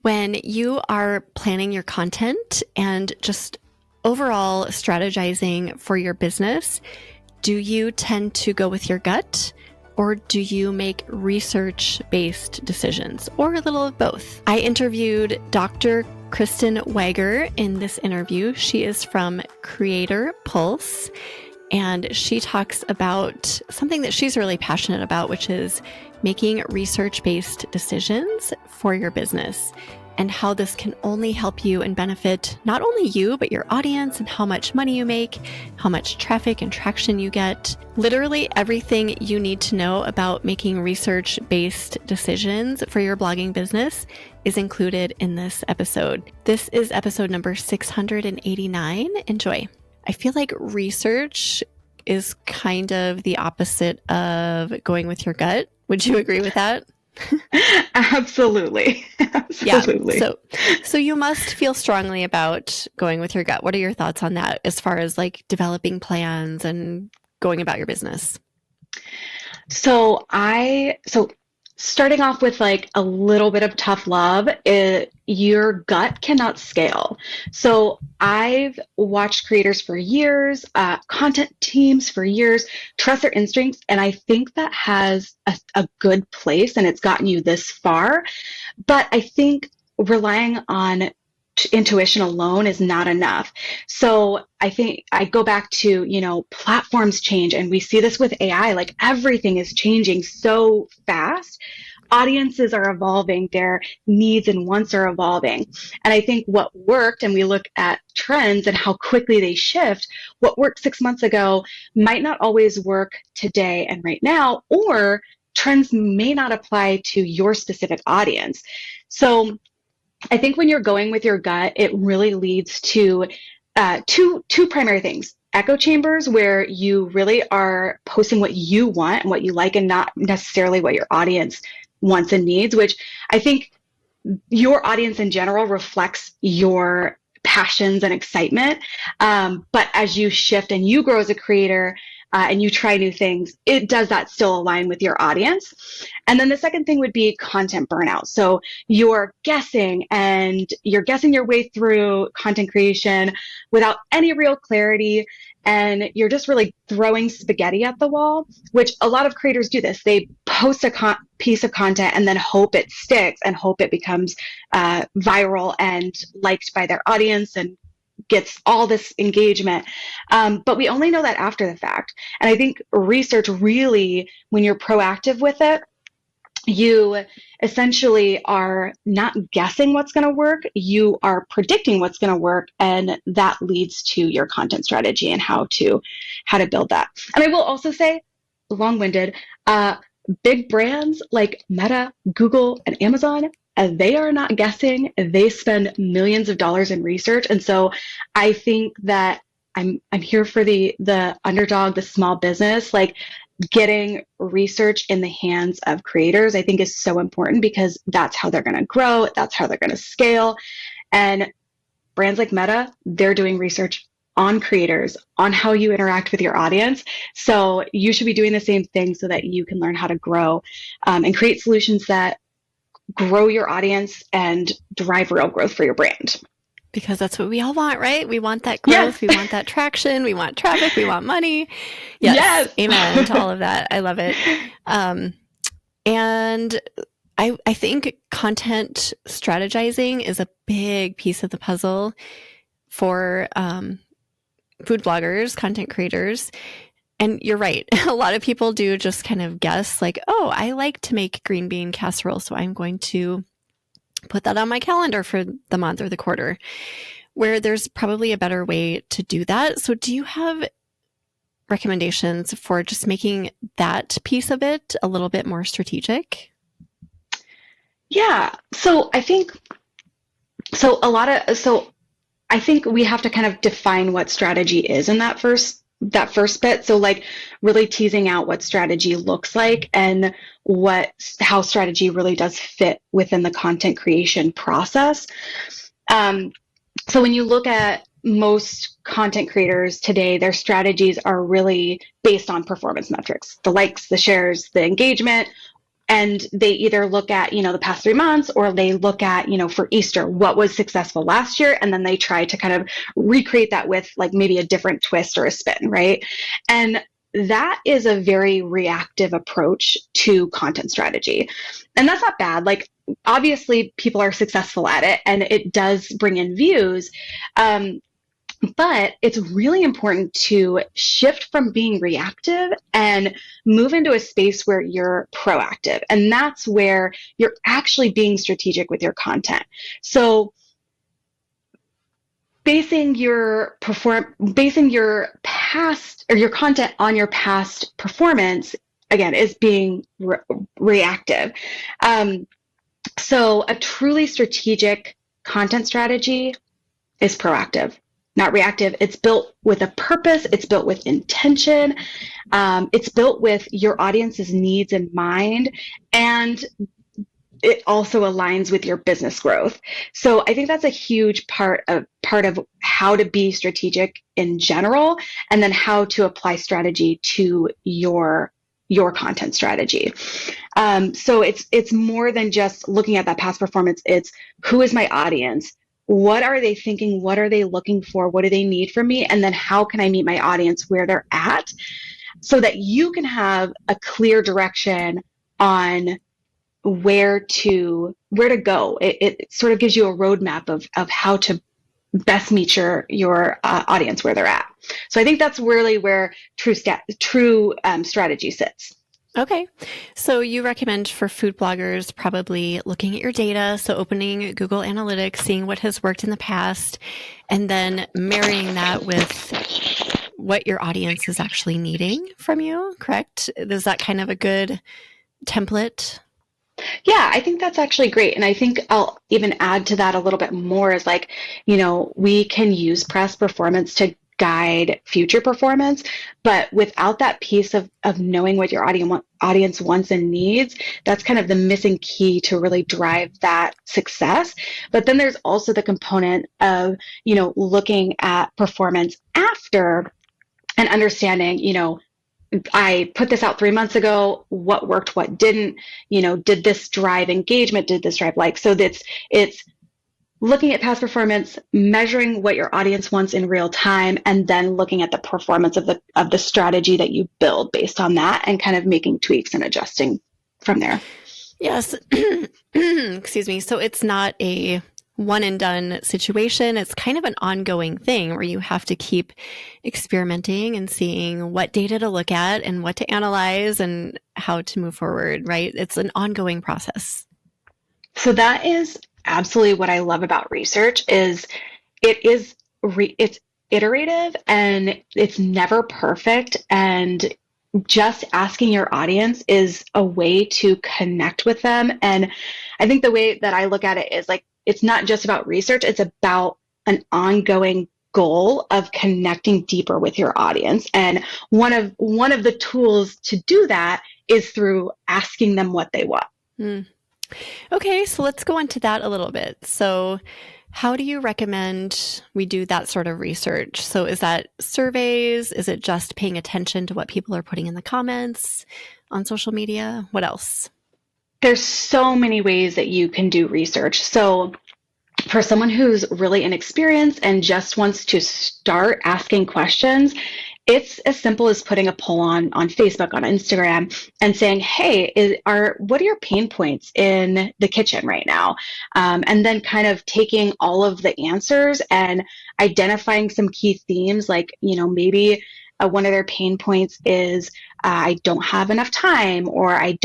When you are planning your content and just overall strategizing for your business, do you tend to go with your gut, or do you make research-based decisions, or a little of both? I interviewed Dr. Kristen Wager in this interview. She is from Creator Pulse, and she talks about something that she's really passionate about, which is making research-based decisions for your business, and how this can only help you and benefit not only you, but your audience, and how much money you make, how much traffic and traction you get. Literally everything you need to know about making research-based decisions for your blogging business is included in this episode. This is episode number 689. Enjoy. I feel like research is kind of the opposite of going with your gut. Would you agree with that? Absolutely. Absolutely. Yeah. So you must feel strongly about going with your gut. What are your thoughts on that as far as like developing plans and going about your business? So starting off with like a little bit of tough love, your gut cannot scale. So I've watched creators for years, content teams for years, trust their instincts. And I think that has a good place and it's gotten you this far. But I think relying on intuition alone is not enough. So I think I go back to, platforms change, and we see this with AI, like everything is changing so fast. Audiences are evolving, their needs and wants are evolving. And I think what worked, and we look at trends and how quickly they shift, what worked 6 months ago might not always work today and right now, or trends may not apply to your specific audience. So I think when you're going with your gut, it really leads to two primary things. Echo chambers, where you really are posting what you want and what you like, and not necessarily what your audience wants and needs, which I think your audience in general reflects your passions and excitement. But as you shift and you grow as a creator, and you try new things, it does that still align with your audience. And then the second thing would be content burnout. So you're guessing your way through content creation without any real clarity. And you're just really throwing spaghetti at the wall, which a lot of creators do this. They post a piece of content and then hope it sticks and hope it becomes viral and liked by their audience and gets all this engagement. But we only know that after the fact. And I think research really, when you're proactive with it, you essentially are not guessing what's going to work. You are predicting what's going to work. And that leads to your content strategy and how to build that. And I will also say, long-winded, big brands like Meta, Google, and Amazon, they are not guessing. They spend millions of dollars in research. And so I think that I'm here for the underdog, the small business, like getting research in the hands of creators, I think is so important, because that's how they're going to grow. That's how they're going to scale. And brands like Meta, they're doing research on creators, on how you interact with your audience. So you should be doing the same thing so that you can learn how to grow and create solutions that grow your audience and drive real growth for your brand. Because that's what we all want, right? We want that growth. Yes. We want that traction. We want traffic. We want money. Yes. Amen to all of that. I love it. And I think content strategizing is a big piece of the puzzle for food bloggers, content creators. And you're right. A lot of people do just kind of guess like, oh, I like to make green bean casserole, so I'm going to put that on my calendar for the month or the quarter, where there's probably a better way to do that. So do you have recommendations for just making that piece of it a little bit more strategic? Yeah. So I think we have to kind of define what strategy is in that first bit. So like really teasing out what strategy looks like and how strategy really does fit within the content creation process. So when you look at most content creators today, their strategies are really based on performance metrics, the likes, the shares, the engagement, and they either look at, the past 3 months, or they look at, for Easter, what was successful last year. And then they try to kind of recreate that with like maybe a different twist or a spin, right? And that is a very reactive approach to content strategy. And that's not bad. Like, obviously, people are successful at it and it does bring in views. But it's really important to shift from being reactive and move into a space where you're proactive. And that's where you're actually being strategic with your content. So basing your past or your content on your past performance, again, is being reactive. So a truly strategic content strategy is proactive, not reactive. It's built with a purpose. It's built with intention. It's built with your audience's needs in mind, and it also aligns with your business growth. So I think that's a huge part of how to be strategic in general, and then how to apply strategy to your content strategy. So it's more than just looking at that past performance. It's, who is my audience? What are they thinking? What are they looking for? What do they need from me? And then how can I meet my audience where they're at, so that you can have a clear direction on where to go. It sort of gives you a roadmap of how to best meet your audience where they're at. So I think that's really where true strategy sits. Okay. So you recommend for food bloggers probably looking at your data, so opening Google Analytics, seeing what has worked in the past, and then marrying that with what your audience is actually needing from you, correct? Is that kind of a good template? Yeah, I think that's actually great. And I think I'll even add to that a little bit more, is like, we can use past performance to guide future performance, but without that piece of knowing what your audience wants and needs, that's kind of the missing key to really drive that success. But then there's also the component of, looking at performance after, and understanding, I put this out 3 months ago. What worked? What didn't? Did this drive engagement? Did this drive likes? So it's looking at past performance, measuring what your audience wants in real time, and then looking at the performance of the strategy that you build based on that, and kind of making tweaks and adjusting from there. Yes. Excuse me. So it's not a one and done situation. It's kind of an ongoing thing where you have to keep experimenting and seeing what data to look at and what to analyze and how to move forward, right? It's an ongoing process. So that is absolutely what I love about research. Is it's iterative, and it's never perfect, and just asking your audience is a way to connect with them. And I think the way that I look at it is like, it's not just about research, it's about an ongoing goal of connecting deeper with your audience. And one of the tools to do that is through asking them what they want. Mm. Okay, so let's go into that a little bit. So how do you recommend we do that sort of research? So is that surveys? Is it just paying attention to what people are putting in the comments on social media? What else? There's so many ways that you can do research. So for someone who's really inexperienced and just wants to start asking questions, it's as simple as putting a poll on Facebook, on Instagram, and saying, hey, what are your pain points in the kitchen right now? And then kind of taking all of the answers and identifying some key themes, like, maybe one of their pain points is, I don't have enough time, or I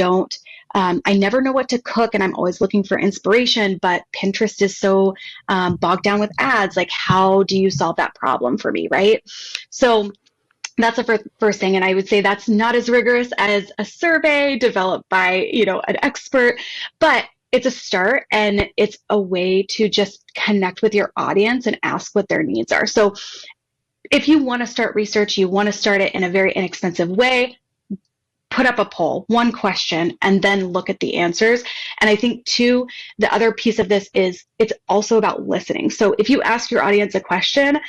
never know what to cook and I'm always looking for inspiration, but Pinterest is so bogged down with ads. Like, how do you solve that problem for me, right? So that's the first thing. And I would say that's not as rigorous as a survey developed by, an expert, but it's a start, and it's a way to just connect with your audience and ask what their needs are. So if you want to start research, you want to start it in a very inexpensive way, put up a poll, one question, and then look at the answers. And I think too, the other piece of this is it's also about listening. So if you ask your audience a question,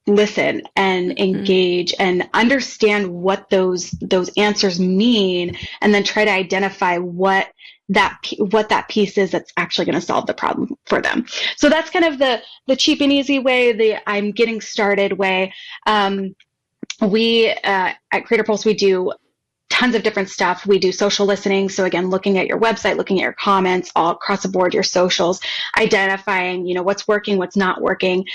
listen and Mhm. engage and understand what those answers mean, and then try to identify what that piece is that's actually going to solve the problem for them. So that's kind of the cheap and easy way, the I'm getting started way. We at Creator Pulse, we do tons of different stuff. We do social listening. So again, looking at your website, looking at your comments all across the board, your socials, identifying, what's working, what's not working.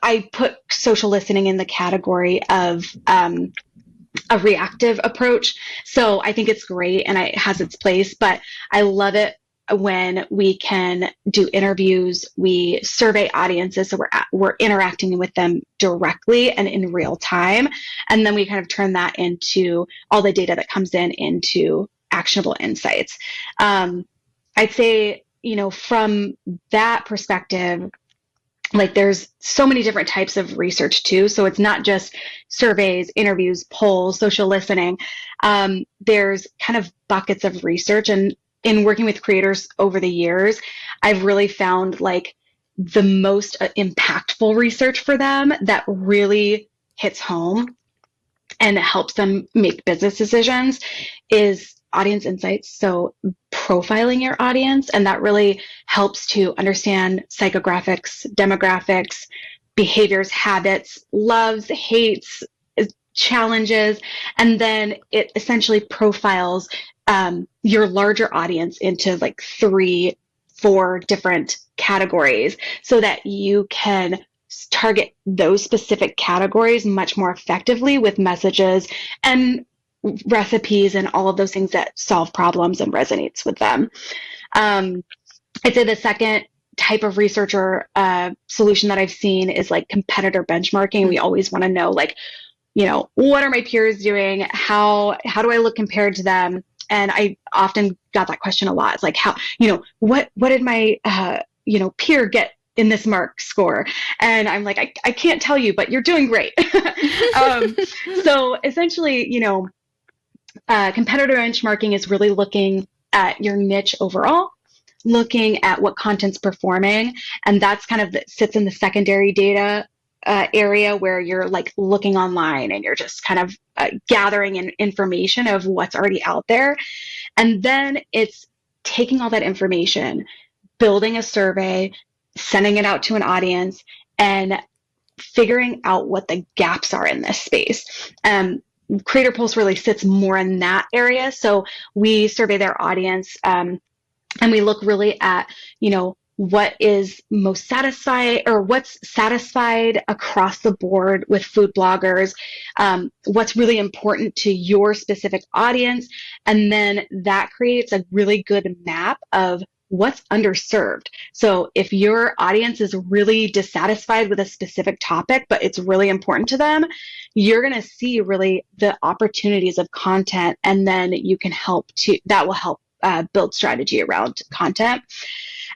I put social listening in the category of a reactive approach. So I think it's great and it has its place, but I love it when we can do interviews, we survey audiences, so we're interacting with them directly and in real time, and then we kind of turn that into all the data that comes in into actionable insights. I'd say, from that perspective, like there's so many different types of research too. So it's not just surveys, interviews, polls, social listening. There's kind of buckets of research. And in working with creators over the years, I've really found like the most impactful research for them that really hits home and helps them make business decisions is audience insights. So profiling your audience, and that really helps to understand psychographics, demographics, behaviors, habits, loves, hates, challenges, and then it essentially profiles your larger audience into like 3, 4 different categories so that you can target those specific categories much more effectively with messages and recipes and all of those things that solve problems and resonates with them. Um, I'd say the second type of research or solution that I've seen is like competitor benchmarking. We always want to know, like, what are my peers doing? How do I look compared to them? And I often got that question a lot. It's like, what did my peer get in this mark score? And I'm like, I can't tell you, but you're doing great. um, so essentially, competitor benchmarking is really looking at your niche overall, looking at what content's performing, and that's kind of sits in the secondary data area where you're like looking online and you're just kind of gathering information of what's already out there. And then it's taking all that information, building a survey, sending it out to an audience, and figuring out what the gaps are in this space. Creator Pulse really sits more in that area. So we survey their audience, and we look really at, what is most satisfied or what's satisfied across the board with food bloggers, what's really important to your specific audience. And then that creates a really good map of what's underserved. So if your audience is really dissatisfied with a specific topic, but it's really important to them, you're going to see really the opportunities of content. And then that will help build strategy around content.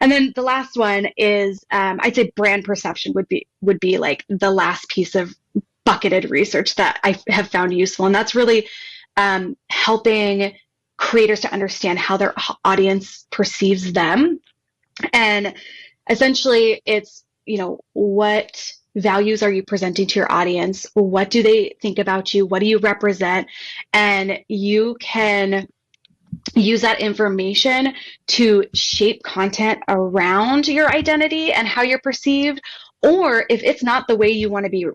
And then the last one is, I'd say brand perception would be like the last piece of bucketed research that I have found useful. And that's really helping creators to understand how their audience perceives them. And essentially it's, what values are you presenting to your audience? What do they think about you? What do you represent? And you can use that information to shape content around your identity and how you're perceived. Or if it's not the way you want to be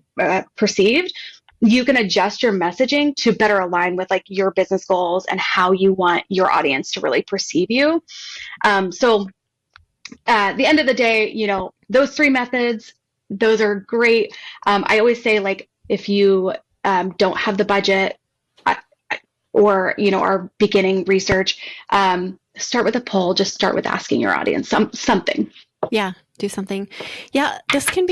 perceived, you can adjust your messaging to better align with like your business goals and how you want your audience to really perceive you. So at the end of the day, those 3 methods, those are great. I always say, like, if you don't have the budget, or are beginning research, start with a poll. Just start with asking your audience something. Yeah, do something. Yeah, this can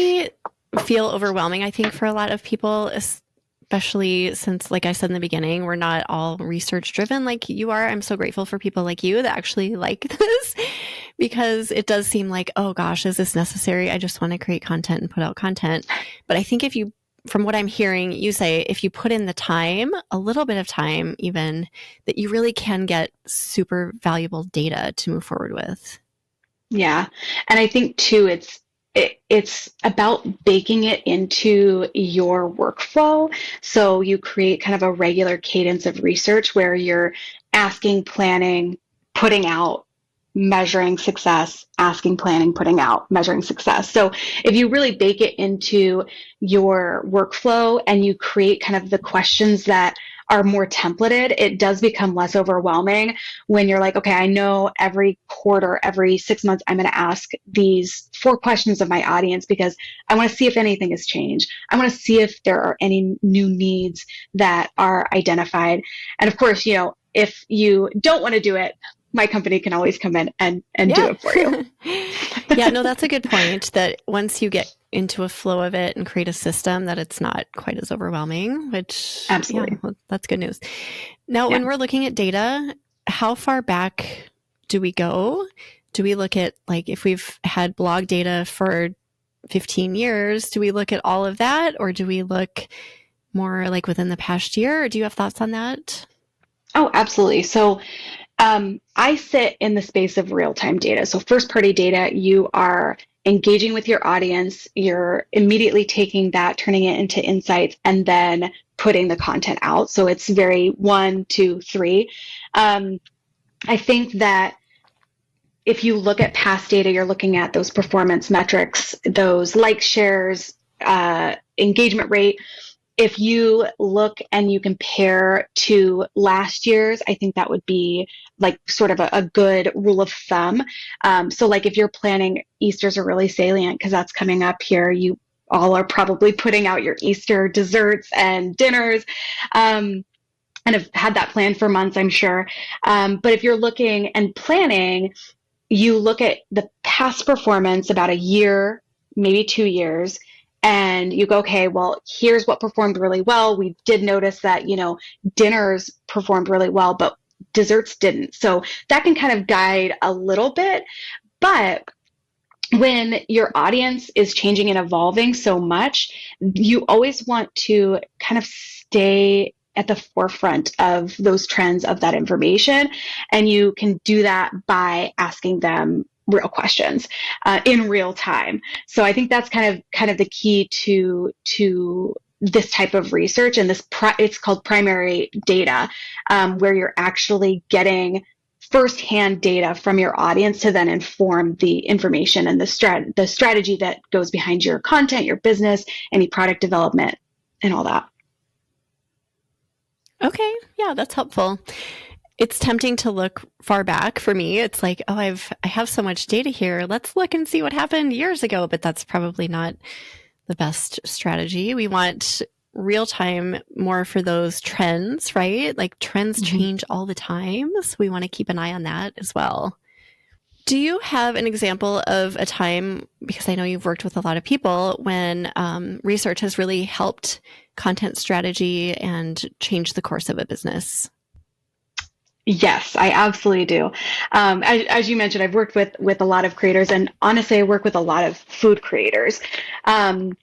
feel overwhelming, I think, for a lot of people, especially since, like I said in the beginning, we're not all research driven like you are. I'm so grateful for people like you that actually like this, because it does seem like, oh gosh, is this necessary? I just want to create content and put out content. But I think from what I'm hearing you say, if you put in the time, a little bit of time even, that you really can get super valuable data to move forward with. Yeah. And I think too, it's about baking it into your workflow. So you create kind of a regular cadence of research where you're asking, planning, putting out, measuring success, asking, planning, putting out, measuring success. So if you really bake it into your workflow and you create kind of the questions that are more templated, it does become less overwhelming when you're like, okay, I know every quarter, every 6 months, I'm going to ask these 4 questions of my audience because I want to see if anything has changed. I want to see if there are any new needs that are identified. And of course, if you don't want to do it, my company can always come in and do Yeah. it for you. Yeah, no, that's a good point that once you get into a flow of it and create a system that it's not quite as overwhelming, which, yeah, Absolutely. well, that's good news. Now, Yeah. when we're looking at data, how far back do we go? Do we look at, like, if we've had blog data for 15 years, do we look at all of that, or do we look more like within the past year? Or do you have thoughts on that? Oh, absolutely. So I sit in the space of real time data. So, first party data, you are engaging with your audience, you're immediately taking that, turning it into insights, and then putting the content out. So, it's very 1, 2, 3. I think that if you look at past data, you're looking at those performance metrics, those like shares, engagement rate. If you look and you compare to last year's, I think that would be like sort of a good rule of thumb. So, like if you're planning, Easter's are really salient because that's coming up here. You all are probably putting out your Easter desserts and dinners. And have had that planned for months, I'm sure. But if you're looking and planning, you look at the past performance about a year, maybe 2 years, and you go, okay, well, here's what performed really well. We did notice that, dinners performed really well, but desserts didn't. So that can kind of guide a little bit. But when your audience is changing and evolving so much, you always want to kind of stay at the forefront of those trends of that information. And you can do that by asking them real questions in real time. So I think that's kind of the key to this type of research, and it's called primary data, where you're actually getting firsthand data from your audience to then inform the information and the strategy that goes behind your content, your business, any product development, and all that. Okay, yeah, that's helpful. It's tempting to look far back for me. It's like, oh, I have so much data here. Let's look and see what happened years ago, but that's probably not the best strategy. We want real time more for those trends, right? Like trends Mm-hmm. change all the time, so we want to keep an eye on that as well. Do you have an example of a time, because I know you've worked with a lot of people, when research has really helped content strategy and change the course of a business? Yes, I absolutely do. As you mentioned, I've worked with a lot of creators, and honestly, I work with a lot of food creators. Um,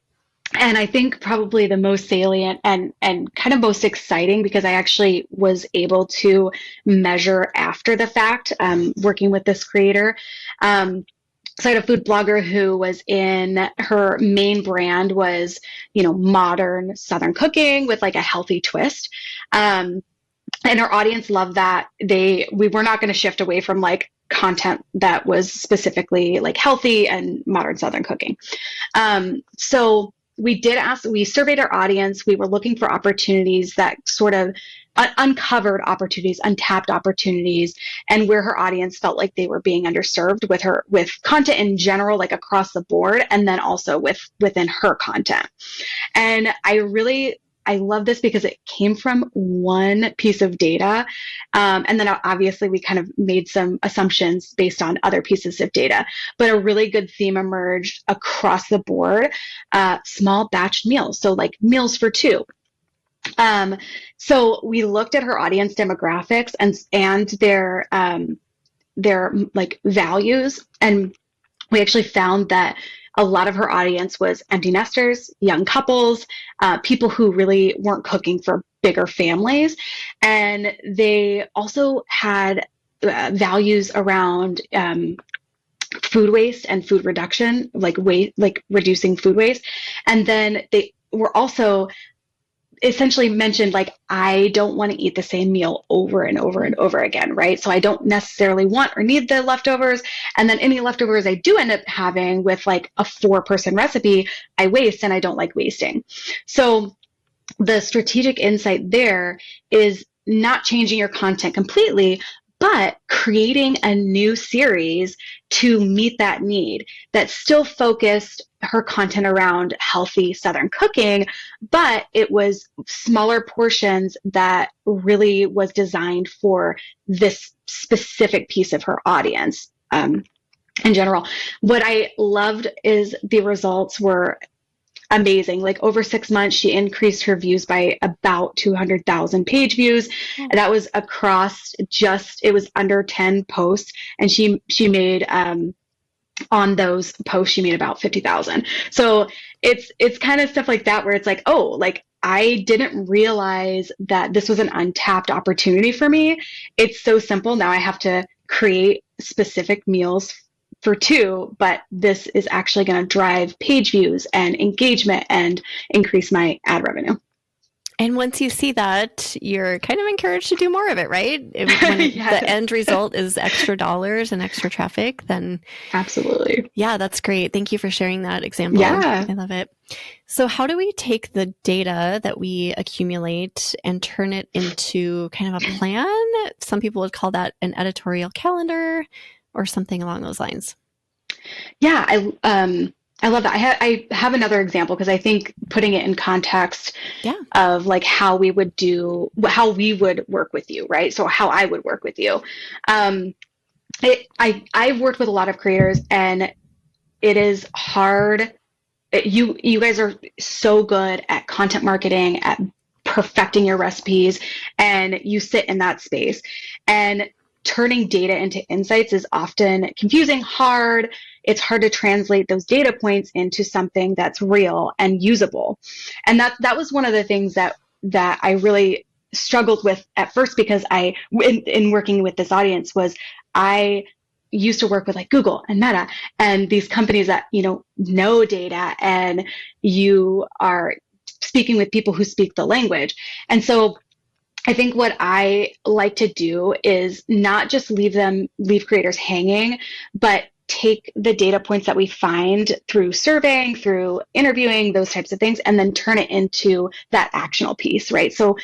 And I think probably the most salient and kind of most exciting, because I actually was able to measure after the fact, working with this creator. So I had a food blogger who was in, her main brand was, modern Southern cooking with like a healthy twist. Um, and our audience loved that. We were not going to shift away from like content that was specifically like healthy and modern Southern cooking. So we surveyed our audience. We were looking for opportunities that sort of uncovered opportunities, untapped opportunities, and where her audience felt like they were being underserved with content in general, like across the board, and then also within her content. And I love this because it came from one piece of data. And then obviously we kind of made some assumptions based on other pieces of data. But a really good theme emerged across the board, small batch meals. So, like meals for two. Um, so we looked at her audience demographics and their like values, and we actually found that a lot of her audience was empty nesters, young couples, people who really weren't cooking for bigger families. And they also had values around food waste and food reduction, like reducing food waste. And then they were also essentially mentioned, like, I don't want to eat the same meal over and over and over again, right? So I don't necessarily want or need the leftovers. And then any leftovers I do end up having with like a 4-person recipe, I waste, and I don't like wasting. So the strategic insight there is not changing your content completely, but creating a new series to meet that need that still focused her content around healthy Southern cooking, but it was smaller portions that really was designed for this specific piece of her audience. In general, what I loved is the results were amazing. Like over 6 months, she increased her views by about 200,000 page views. And that was across it was under 10 posts. And she made, on those posts, she made about 50,000. So it's kind of stuff like that where it's like, oh, like I didn't realize that this was an untapped opportunity for me. It's so simple. Now I have to create specific meals for two, but this is actually going to drive page views and engagement and increase my ad revenue. And once you see that, you're kind of encouraged to do more of it, right? When Yes. the end result is extra dollars and extra traffic, then Absolutely. yeah, that's great. Thank you for sharing that example. Yeah. I love it. So how do we take the data that we accumulate and turn it into kind of a plan? Some people would call that an editorial calendar or something along those lines. Yeah, I love that. I have another example because I think putting it in context of like how we would work with you, right? So how I would work with you. I've worked with a lot of creators, and it is hard. You guys are so good at content marketing, at perfecting your recipes, and you sit in that space. And turning data into insights is often confusing, hard. It's hard to translate those data points into something that's real and usable. And that was one of the things that I really struggled with at first, because in working with this audience, was I used to work with like Google and Meta and these companies that, know data, and you are speaking with people who speak the language. And so I think what I like to do is not just leave creators hanging, but take the data points that we find through surveying, through interviewing, those types of things, and then turn it into that actionable piece, right? So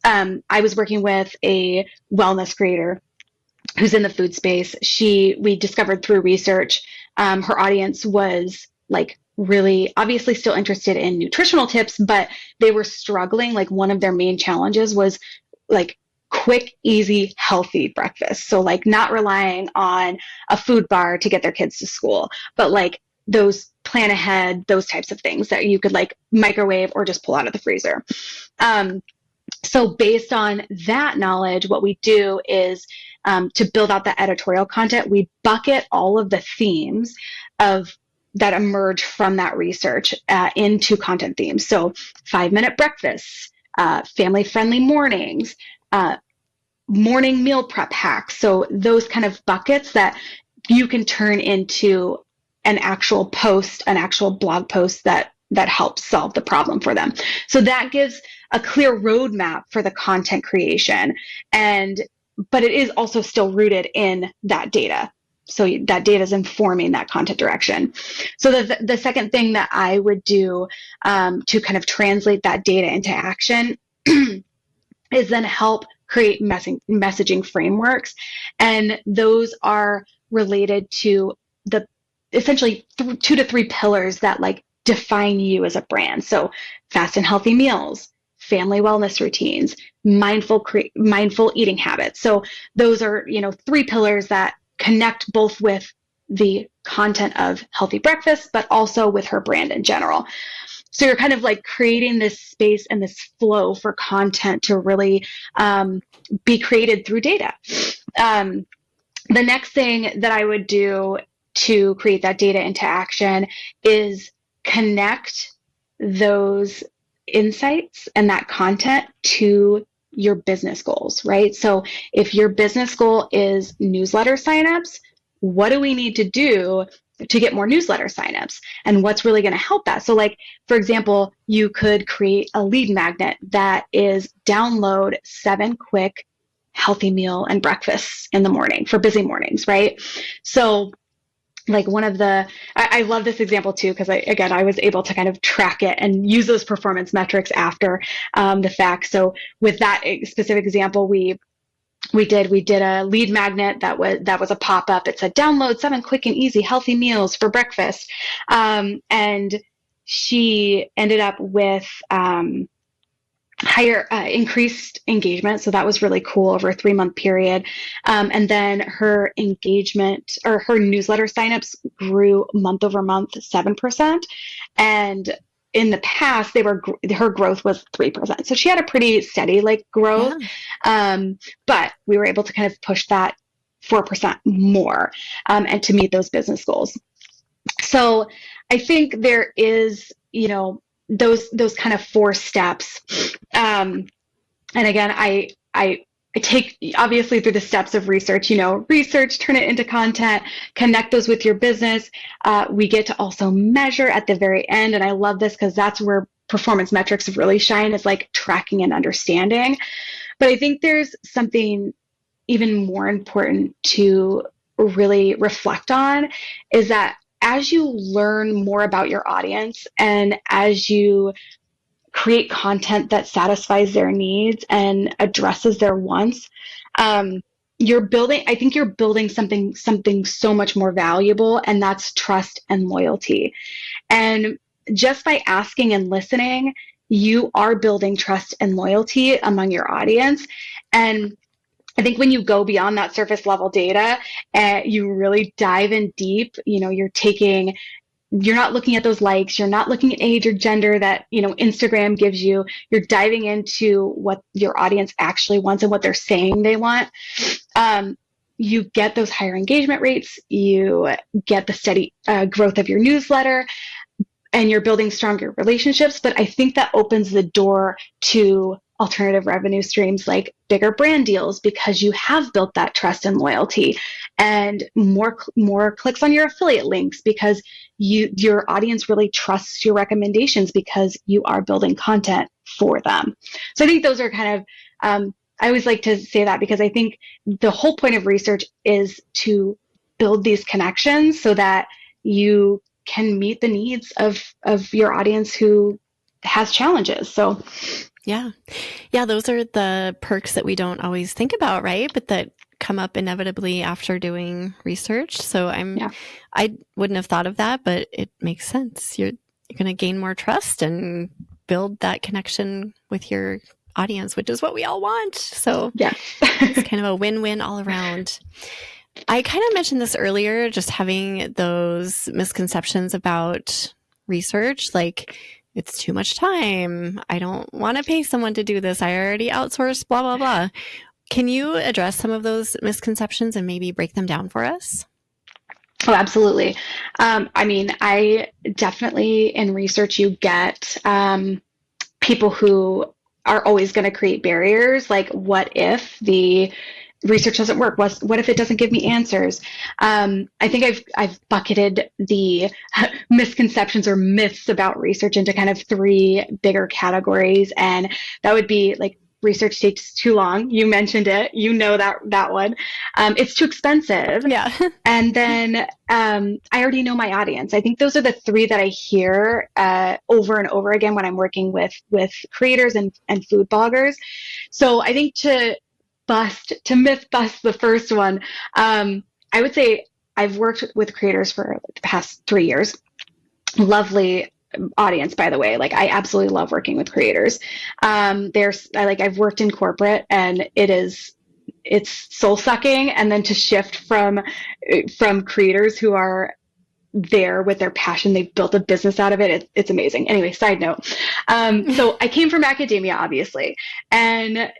I was working with a wellness creator who's in the food space. We discovered through research, her audience was like really obviously still interested in nutritional tips, but they were struggling. Like one of their main challenges was like quick, easy, healthy breakfast. So like not relying on a food bar to get their kids to school, but like those plan ahead, those types of things that you could like microwave or just pull out of the freezer. So based on that knowledge, what we do is to build out that editorial content, we bucket all of the themes that emerge from that research into content themes. So 5-minute breakfasts, family-friendly mornings, morning meal prep hacks. So those kind of buckets that you can turn into an actual post, an actual blog post that helps solve the problem for them. So that gives a clear roadmap for the content creation, but it is also still rooted in that data. So that data is informing that content direction. So the second thing that I would do to kind of translate that data into action is then help create messaging frameworks. And those are related to the essentially 2 to 3 pillars that like define you as a brand. So fast and healthy meals, family wellness routines, mindful eating habits. So those are, 3 pillars that connect both with the content of healthy breakfast, but also with her brand in general. So you're kind of like creating this space and this flow for content to really be created through data. The next thing that I would do to create that data into action is connect those insights and that content to your business goals, right? So if your business goal is newsletter signups, what do we need to do to get more newsletter signups, and what's really going to help that? So like, for example, you could create a lead magnet that is download 7 quick healthy meal and breakfasts in the morning for busy mornings, right? So like one of the, I love this example too, because I was able to kind of track it and use those performance metrics after the fact. So with that specific example, we did a lead magnet that was a pop-up. It said download 7 quick and easy healthy meals for breakfast. And she ended up with higher increased engagement, so that was really cool over a 3-month period. And then her engagement, or her newsletter signups, grew month over month 7%, and in the past her growth was 3%, so she had a pretty steady like growth. Yeah. But we were able to kind of push that 4% more, and to meet those business goals. So I think there is, those kind of 4 steps. And again, I take obviously through the steps of research, research, turn it into content, connect those with your business. We get to also measure at the very end. And I love this because that's where performance metrics really shine, is like tracking and understanding. But I think there's something even more important to really reflect on, is that as you learn more about your audience and as you create content that satisfies their needs and addresses their wants, I think you're building something so much more valuable, and that's trust and loyalty. And just by asking and listening, you are building trust and loyalty among your audience. And I think when you go beyond that surface level data, you really dive in deep, you're not looking at those likes, you're not looking at age or gender that, Instagram gives you. You're diving into what your audience actually wants and what they're saying they want. You get those higher engagement rates, you get the steady growth of your newsletter, and you're building stronger relationships. But I think that opens the door to alternative revenue streams like bigger brand deals, because you have built that trust and loyalty, and more clicks on your affiliate links because your audience really trusts your recommendations because you are building content for them. So I think those are kind of, I always like to say that, because I think the whole point of research is to build these connections so that you can meet the needs of your audience who has challenges. So Yeah. Yeah, those are the perks that we don't always think about, right? But that come up inevitably after doing research. So I wouldn't have thought of that, but it makes sense. You're going to gain more trust and build that connection with your audience, which is what we all want. So yeah, it's kind of a win-win all around. I kind of mentioned this earlier, just having those misconceptions about research, like it's too much time. I don't want to pay someone to do this. I already outsourced, blah, blah, blah. Can you address some of those misconceptions and maybe break them down for us? Oh, absolutely. I definitely, in research, you get people who are always going to create barriers. Like, what if the research doesn't work? What if it doesn't give me answers? I think I've bucketed the misconceptions or myths about research into kind of 3 bigger categories, and that would be like, research takes too long. You mentioned it. You know that one. It's too expensive. Yeah. And then I already know my audience. I think those are the 3 that I hear over and over again when I'm working with creators and food bloggers. So I think to myth bust the first one, I would say I've worked with creators for the past 3 years. Lovely audience, by the way. Like, I absolutely love working with creators. I've worked in corporate, and it's soul sucking. And then to shift from creators who are there with their passion, they've built a business out of it. It's amazing. Anyway, side note. So I came from academia, obviously. And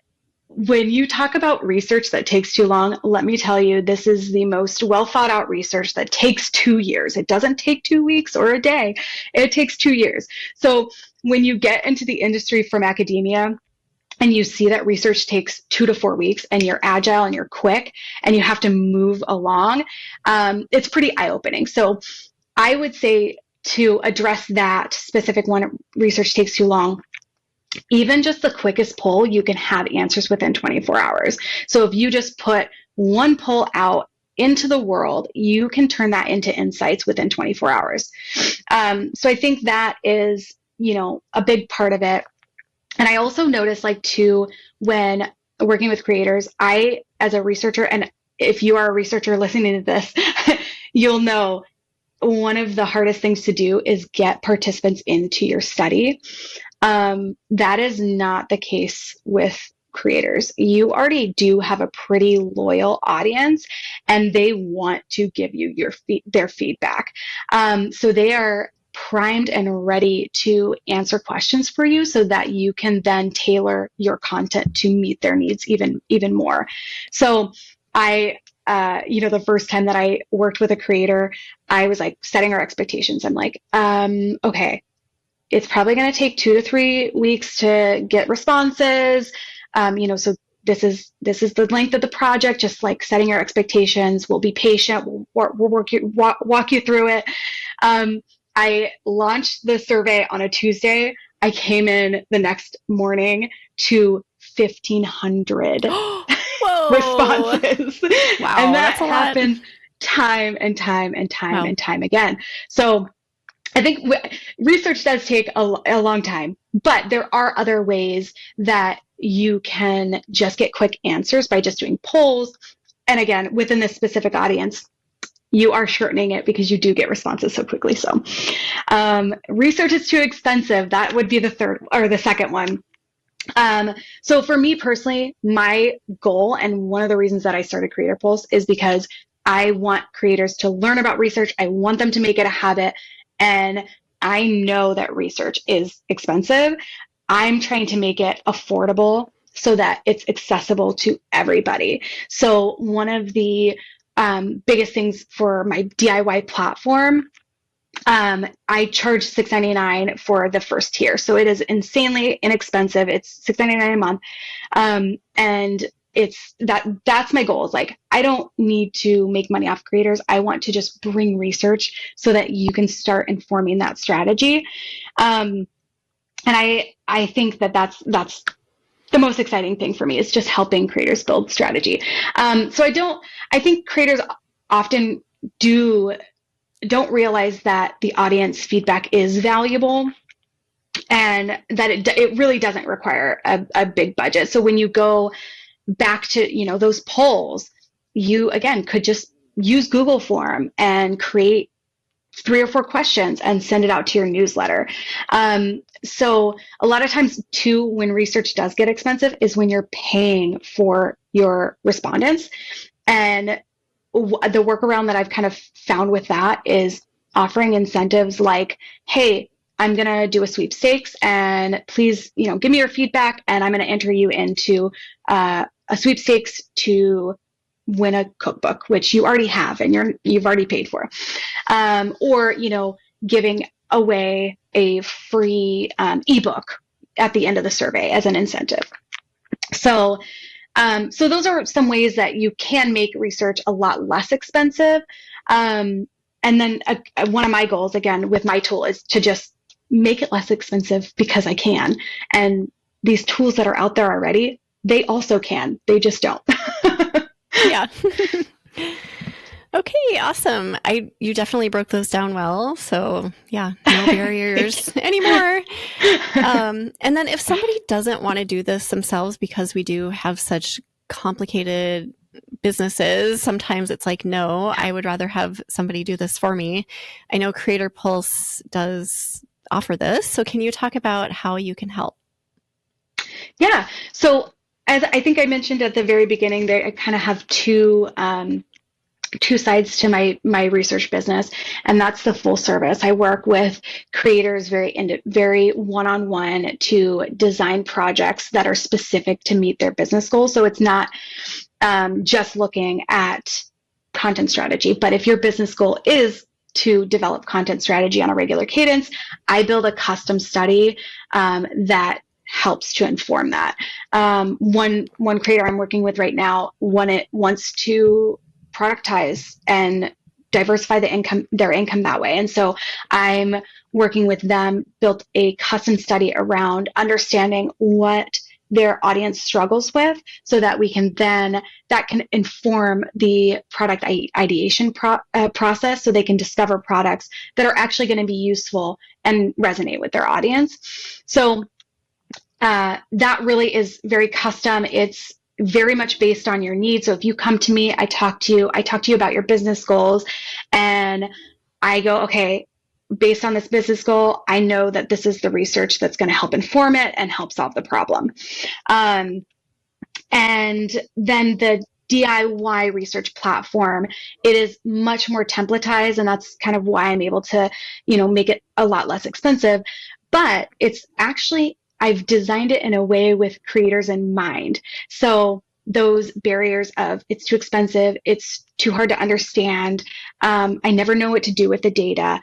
when you talk about research that takes too long, let me tell you, this is the most well thought out research that takes 2 years. It doesn't take 2 weeks or a day. It takes 2 years. So when you get into the industry from academia, and you see that research takes 2 to 4 weeks and you're agile and you're quick and you have to move along, it's pretty eye-opening. So I would say to address that specific one, research takes too long, even just the quickest poll, you can have answers within 24 hours. So if you just put one poll out into the world, you can turn that into insights within 24 hours. So I think that is, a big part of it. And I also notice, like, too, when working with creators, I, as a researcher, and if you are a researcher listening to this, you'll know one of the hardest things to do is get participants into your study. That is not the case with creators. You already do have a pretty loyal audience, and they want to give you their feedback. So they are primed and ready to answer questions for you so that you can then tailor your content to meet their needs even more. So the first time that I worked with a creator, I was like setting our expectations. I'm like, okay, it's probably going to take 2 to 3 weeks to get responses. So this is the length of the project. Just like setting your expectations. We'll be patient. We'll walk you through it. I launched the survey on a Tuesday. I came in the next morning to 1,500 Whoa. responses, Wow, and that that's a lot. happens time and time and time Wow. and time again. So I think research does take a long time, but there are other ways that you can just get quick answers by just doing polls. And again, within this specific audience, you are shortening it because you do get responses so quickly. So research is too expensive. That would be the second one. So for me personally, my goal, and one of the reasons that I started Creator Pulse, is because I want creators to learn about research. I want them to make it a habit. And I know that research is expensive. I'm trying to make it affordable so that it's accessible to everybody. So one of the biggest things for my DIY platform, I charge $6.99 for the first tier. So it is insanely inexpensive. It's $6.99 a month. And that's my goal. Is like, I don't need to make money off creators. I want to just bring research so that you can start informing that strategy. And I think that that's the most exciting thing for me, is just helping creators build strategy. So I think creators often don't realize that the audience feedback is valuable, and that it really doesn't require a big budget. So when you go back to, those polls, you again could just use Google form and create 3 or 4 questions and send it out to your newsletter. So a lot of times too, when research does get expensive, is when you're paying for your respondents. And the workaround that I've kind of found with that is offering incentives like, hey, I'm going to do a sweepstakes, and please, give me your feedback, and I'm going to enter you into a sweepstakes to win a cookbook, which you already have and you've already paid for. Or, giving away a free ebook at the end of the survey as an incentive. So those are some ways that you can make research a lot less expensive. And then one of my goals, again, with my tool, is to just make it less expensive because I can. And these tools that are out there already, they also can. They just don't. Yeah. Okay, awesome. You definitely broke those down well. So yeah, no barriers anymore. And then if somebody doesn't want to do this themselves, because we do have such complicated businesses, sometimes it's like, no, I would rather have somebody do this for me. I know Creator Pulse does offer this. So can you talk about how you can help? Yeah. So as I think I mentioned at the very beginning, I kind of have two sides to my research business, and that's the full service. I work with creators very one-on-one to design projects that are specific to meet their business goals. So it's not just looking at content strategy, but if your business goal is to develop content strategy on a regular cadence, I build a custom study that helps to inform that. One creator I'm working with right now, wants to productize and diversify their income that way. And so I'm working with them, built a custom study around understanding what their audience struggles with, so that we can then, that can inform the product ideation process, so they can discover products that are actually going to be useful and resonate with their audience. So that really is very custom. It's very much based on your needs. So if you come to me, I talk to you about your business goals, and I go, okay, based on this business goal, I know that this is the research that's going to help inform it and help solve the problem. And then the DIY research platform, it is much more templatized, and that's kind of why I'm able to, make it a lot less expensive. But it's actually, I've designed it in a way with creators in mind. So those barriers of it's too expensive, it's too hard to understand, I never know what to do with the data.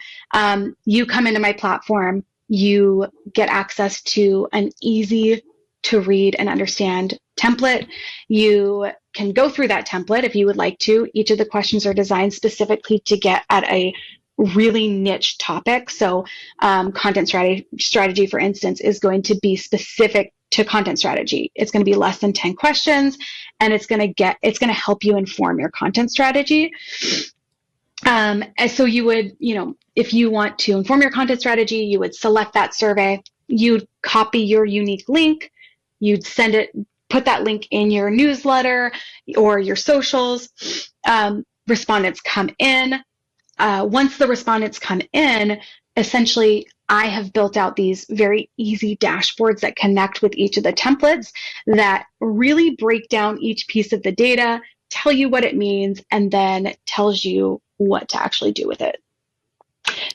You come into my platform, you get access to an easy to read and understand template. You can go through that template if you would like to. Each of the questions are designed specifically to get at a really niche topic. So content strategy, for instance, is going to be specific to content strategy. It's going to be less than 10 questions, and it's going to help you inform your content strategy. And so you would, if you want to inform your content strategy, you would select that survey, you'd copy your unique link, you'd send it, put that link in your newsletter or your socials. Respondents come in. Once the respondents come in, essentially, I have built out these very easy dashboards that connect with each of the templates that really break down each piece of the data, tell you what it means, and then tells you what to actually do with it.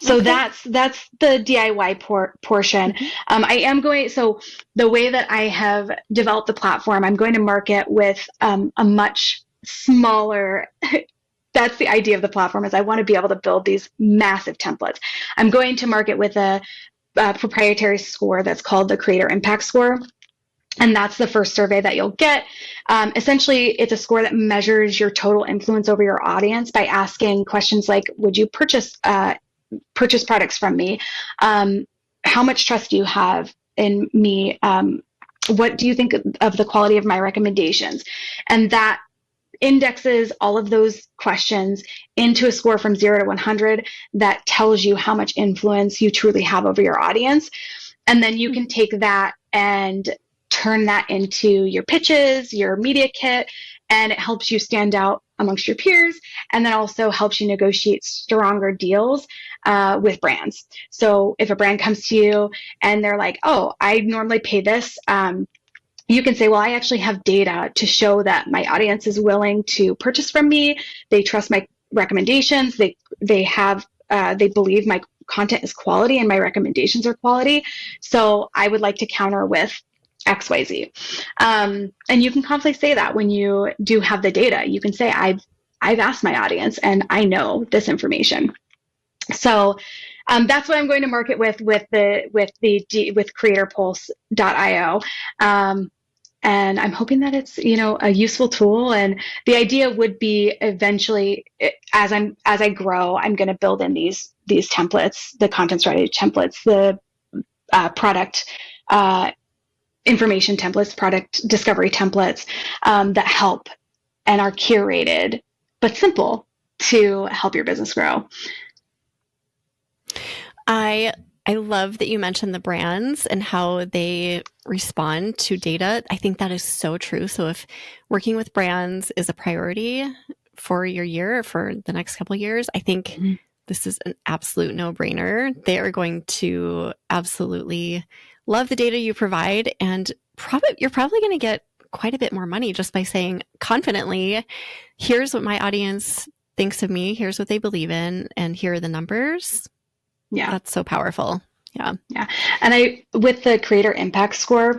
So Okay. that's the DIY portion. So the way that I have developed the platform, I'm going to market with a much smaller. That's the idea of the platform, is I want to be able to build these massive templates. I'm going to market with a proprietary score that's called the Creator Impact Score. And that's the first survey that you'll get. Essentially, it's a score that measures your total influence over your audience by asking questions like, would you purchase products from me? How much trust do you have in me? What do you think of the quality of my recommendations? And that indexes all of those questions into a score from 0 to 100 that tells you how much influence you truly have over your audience. And then you can take that and turn that into your pitches, your media kit, and it helps you stand out amongst your peers, and then also helps you negotiate stronger deals with brands. So if a brand comes to you and they're like, oh, I normally pay this, you can say, well, I actually have data to show that my audience is willing to purchase from me. They trust my recommendations. They believe my content is quality and my recommendations are quality. So I would like to counter with XYZ. And you can confidently say that when you do have the data. You can say, I've asked my audience and I know this information. So that's what I'm going to market with creatorpulse.io. And I'm hoping that it's, a useful tool. And the idea would be eventually, as I grow, I'm going to build in these templates, the content strategy templates, the product information templates, product discovery templates that help and are curated but simple to help your business grow. I love that you mentioned the brands and how they respond to data. I think that is so true. So if working with brands is a priority for your year or for the next couple of years, I think this is an absolute no-brainer. They are going to absolutely love the data you provide, and you're probably going to get quite a bit more money just by saying confidently, here's what my audience thinks of me, here's what they believe in, and here are the numbers. Yeah. That's so powerful. Yeah. Yeah. And with the Creator Impact Score,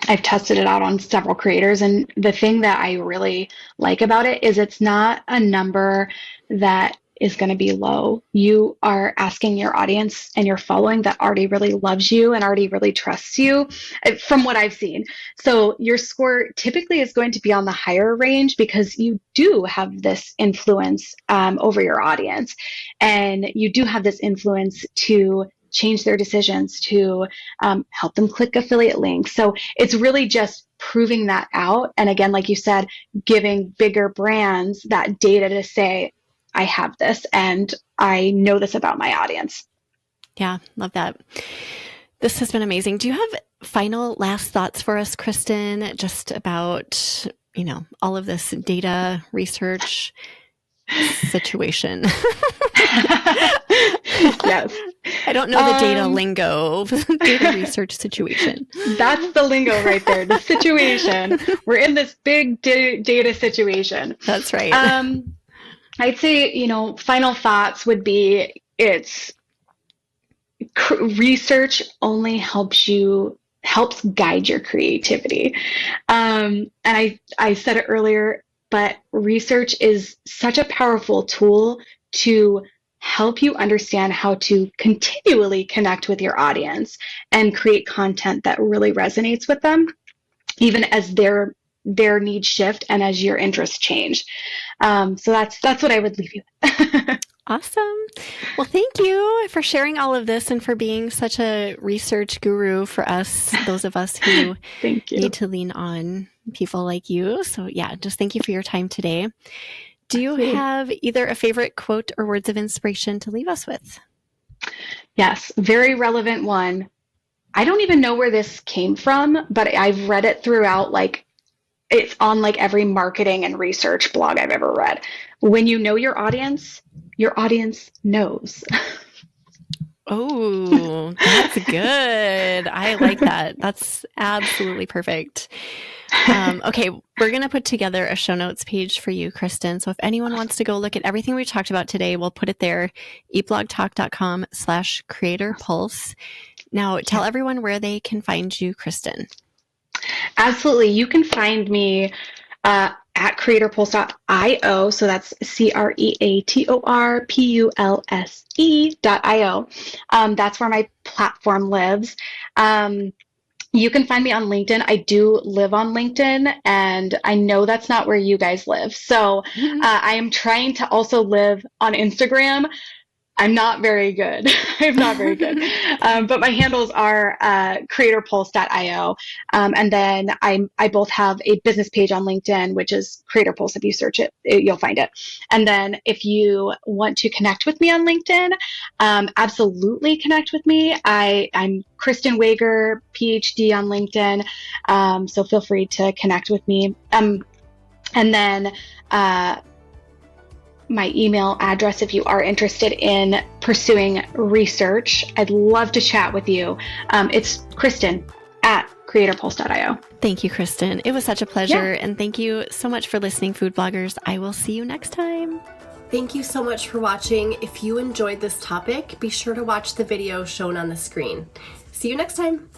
I've tested it out on several creators. And the thing that I really like about it is it's not a number that is going to be low. You are asking your audience and your following that already really loves you and already really trusts you, from what I've seen. So your score typically is going to be on the higher range because you do have this influence over your audience, and you do have this influence to change their decisions, to help them click affiliate links. So it's really just proving that out. And again, like you said, giving bigger brands that data to say, I have this and I know this about my audience. Yeah, love that. This has been amazing. Do you have final last thoughts for us, Kristen, just about, all of this data research situation? Yes. I don't know the data lingo, data research situation. That's the lingo right there, the situation. We're in this big data situation. That's right. I'd say, final thoughts would be research only helps guide your creativity. And I said it earlier, but research is such a powerful tool to help you understand how to continually connect with your audience and create content that really resonates with them, even as their needs shift and as your interests change. So that's what I would leave you with. Awesome. Well, thank you for sharing all of this and for being such a research guru for us, those of us who need to lean on people like you. So yeah, just thank you for your time today. Do you have either a favorite quote or words of inspiration to leave us with? Yes, very relevant one. I don't even know where this came from, but I've read it throughout, it's on every marketing and research blog I've ever read. When you know your audience knows. Oh, that's good. I like that. That's absolutely perfect. Okay, we're going to put together a show notes page for you, Kristen. So if anyone wants to go look at everything we talked about today, we'll put it there, eatblogtalk.com/creatorpulse. Now, tell everyone where they can find you, Kristen. Absolutely. You can find me at creatorpulse.io. So that's creatorpulse.io. That's where my platform lives. You can find me on LinkedIn. I do live on LinkedIn, and I know that's not where you guys live. So I am trying to also live on Instagram. I'm not very good. I'm not very good. But my handles are creatorpulse.io. And then I both have a business page on LinkedIn, which is Creator Pulse. If you search it, you'll find it. And then if you want to connect with me on LinkedIn, absolutely connect with me. I'm Kristen Wager, PhD on LinkedIn. So feel free to connect with me. And then my email address if you are interested in pursuing research. I'd love to chat with you. It's Kristen at creatorpulse.io. Thank you, Kristen. It was such a pleasure. Yeah. And thank you so much for listening, food bloggers. I will see you next time. Thank you so much for watching. If you enjoyed this topic, be sure to watch the video shown on the screen. See you next time.